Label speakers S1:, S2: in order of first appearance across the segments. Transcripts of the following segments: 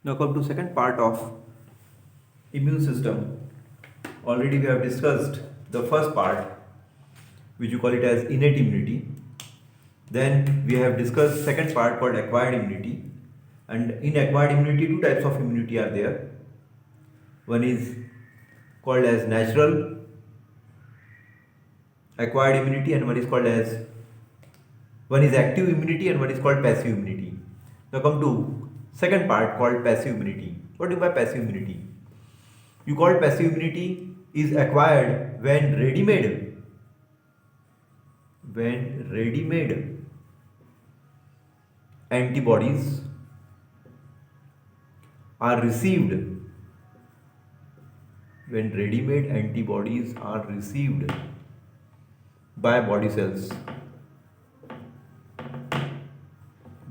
S1: Now come to second part of immune system. Already we have discussed the first part, which you call it as innate immunity. Then we have discussed second part called acquired immunity. And in acquired immunity, two types of immunity are there. One is called as natural acquired immunity, and one is active immunity, and one is called passive immunity. Now come to second part called passive immunity. What do you mean by passive immunity? You call passive immunity is acquired when ready-made antibodies are received by body cells.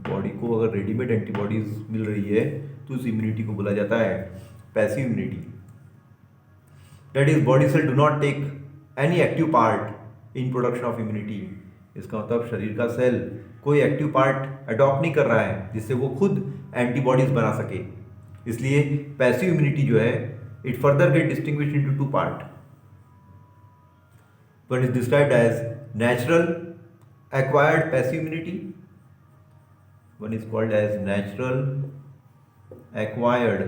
S1: Body को अगर readymade antibodies मिल रही है तो उस immunity को बोला जाता है passive immunity. That is body cell do not take any active part in production of immunity. इसका मतलब शरीर का सेल कोई एक्टिव पार्ट अडॉप्ट नहीं कर रहा है जिससे वो खुद एंटीबॉडीज बना सके. इसलिए पैसिव इम्यूनिटी जो है it further get distinguished into two part. One is described as natural acquired passive immunity. One is called as natural acquired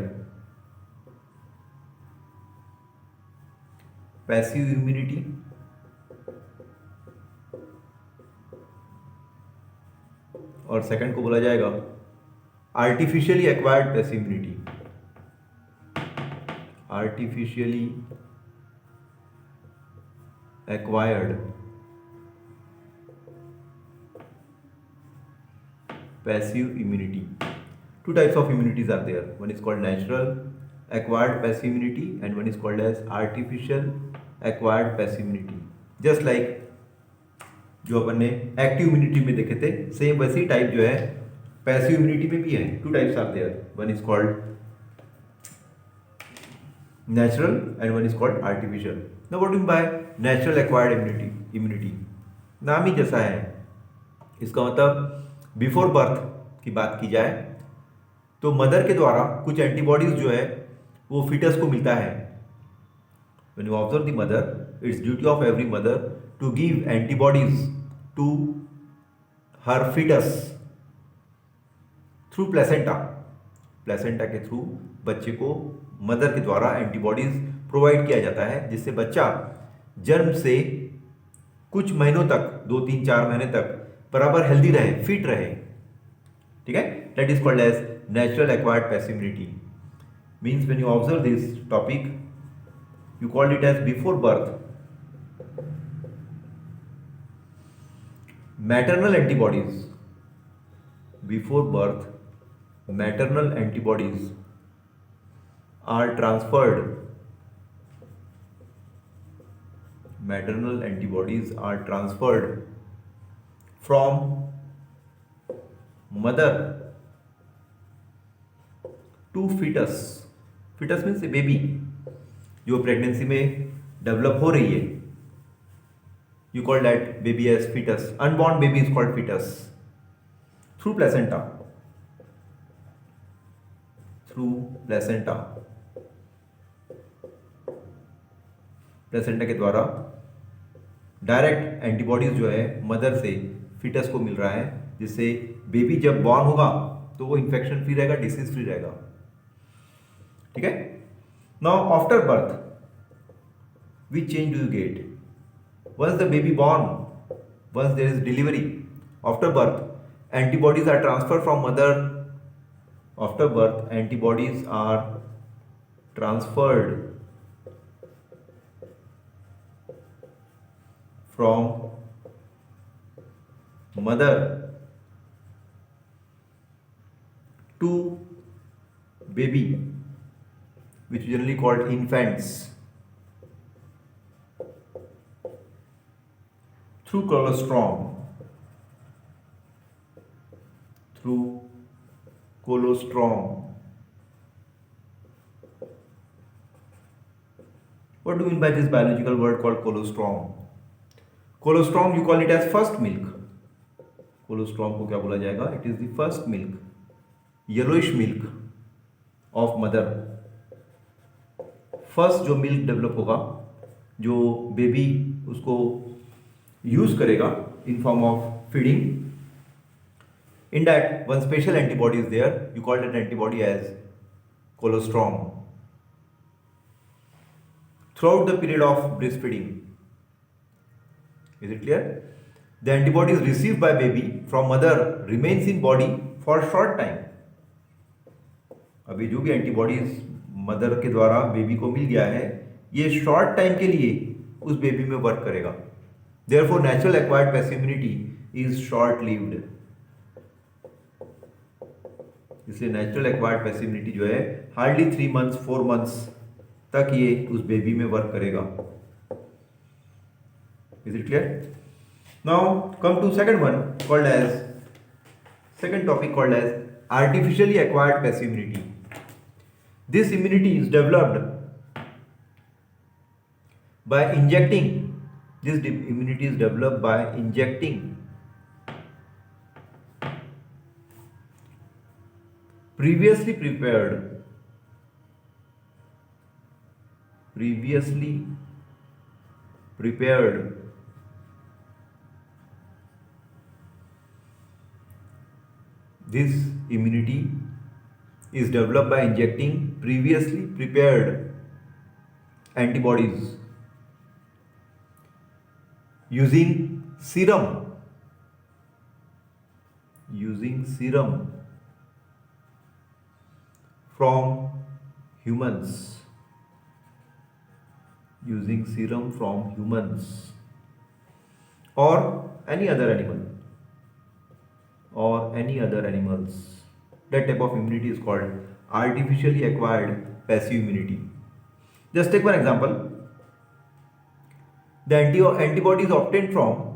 S1: passive immunity. और सेकंड को बोला जाएगा artificially acquired passive immunity. Artificially acquired passive immunity. Two types of immunities are there. One is called natural acquired passive immunity and one is called as artificial acquired passive immunity. Just like जो अपन ने active immunity में देखे थे, same वैसी type जो है passive immunity में भी है. Two types are there. One is called natural and one is called artificial. Now what do mean by natural acquired immunity? नाम ही जैसा है. इसका मतलब बिफोर बर्थ की बात की जाए तो मदर के द्वारा कुछ एंटीबॉडीज जो है वो फिटस को मिलता है. When you observe the mother, it's duty of every mother to give antibodies to her foetus through placenta. Placenta के थ्रू बच्चे को मदर के द्वारा एंटीबॉडीज प्रोवाइड किया जाता है जिससे बच्चा जन्म से कुछ महीनों तक, 2-3-4 महीने तक बराबर हेल्दी रहे, फिट रहे. ठीक है. That is called as natural acquired passive immunity. Means when you observe this topic you called it as before birth maternal antibodies. Before birth maternal antibodies are transferred. Maternal antibodies are transferred from mother to fetus. Fetus means a baby जो pregnancy में develop हो रही है. You call that baby as fetus. Unborn baby is called fetus. Through placenta. Placenta के द्वारा direct antibodies जो है mother से फिटस को मिल रहा है जिससे बेबी जब बॉर्न होगा तो वो इन्फेक्शन फ्री रहेगा, डिसीज फ्री रहेगा. ठीक है. Now after birth which change do you get? Once the baby born, once there is delivery, after birth antibodies are transfer from mother. After birth antibodies are transferred from mother to baby, which is generally called infants, through colostrum. What do you mean by this biological word called colostrum? Colostrum you call it as first milk. Colostrum को क्या बोला जाएगा? It is the first milk, yellowish milk. Of mother, first जो milk develop होगा, जो baby उसको use करेगा in form of feeding, in that one special antibody is there, you call that antibody as colostrum. Throughout the period of breastfeeding, is it clear? The antibody is received by baby from mother remains in body for short time. अभी जो भी antibodies mother के द्वारा baby को मिल गया है, ये short time के लिए उस बेबी में वर्क करेगा. Therefore natural acquired passive immunity is short lived. इसलिए नेचुरल एक्वायर्ड पैसिव इम्यूनिटी जो है हार्डली 3 मंथ्स 4 मंथ्स तक ये उस बेबी में वर्क करेगा. Is it clear? Now come to second one called as, second topic called as artificially acquired passive immunity. This immunity is developed by injecting, this immunity is developed by injecting previously prepared this immunity is developed by injecting previously prepared antibodies using serum from humans, or any other animals. That type of immunity is called artificially acquired passive immunity. Just take one example. The antibodies obtained from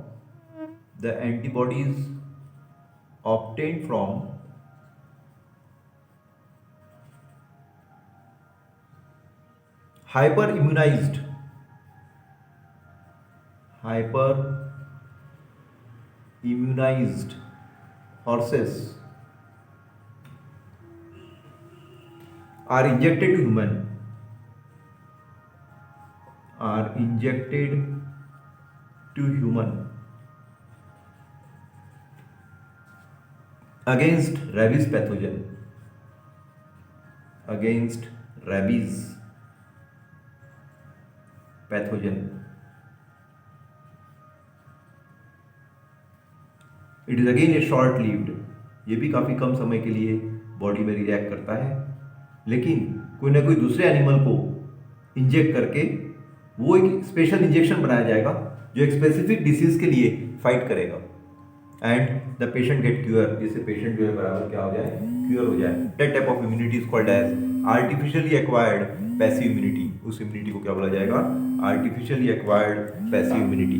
S1: hyperimmunized horses are injected to human against rabies pathogen, it is again A short lived. ये भी काफ़ी कम समय के लिए body में react करता है, लेकिन कोई ना कोई दूसरे एनिमल को इंजेक्ट करके वो एक स्पेशल इंजेक्शन बनाया जाएगा जो एक स्पेसिफिक डिसीज के लिए फाइट करेगा, and the patient get cure, जिससे पेशेंट जो है बराबर क्या हो जाए, क्यूअर हो जाए. That type of immunity is called as artificially acquired passive immunity. उस इम्यूनिटी को क्या बोला जाएगा? Artificially acquired passive immunity.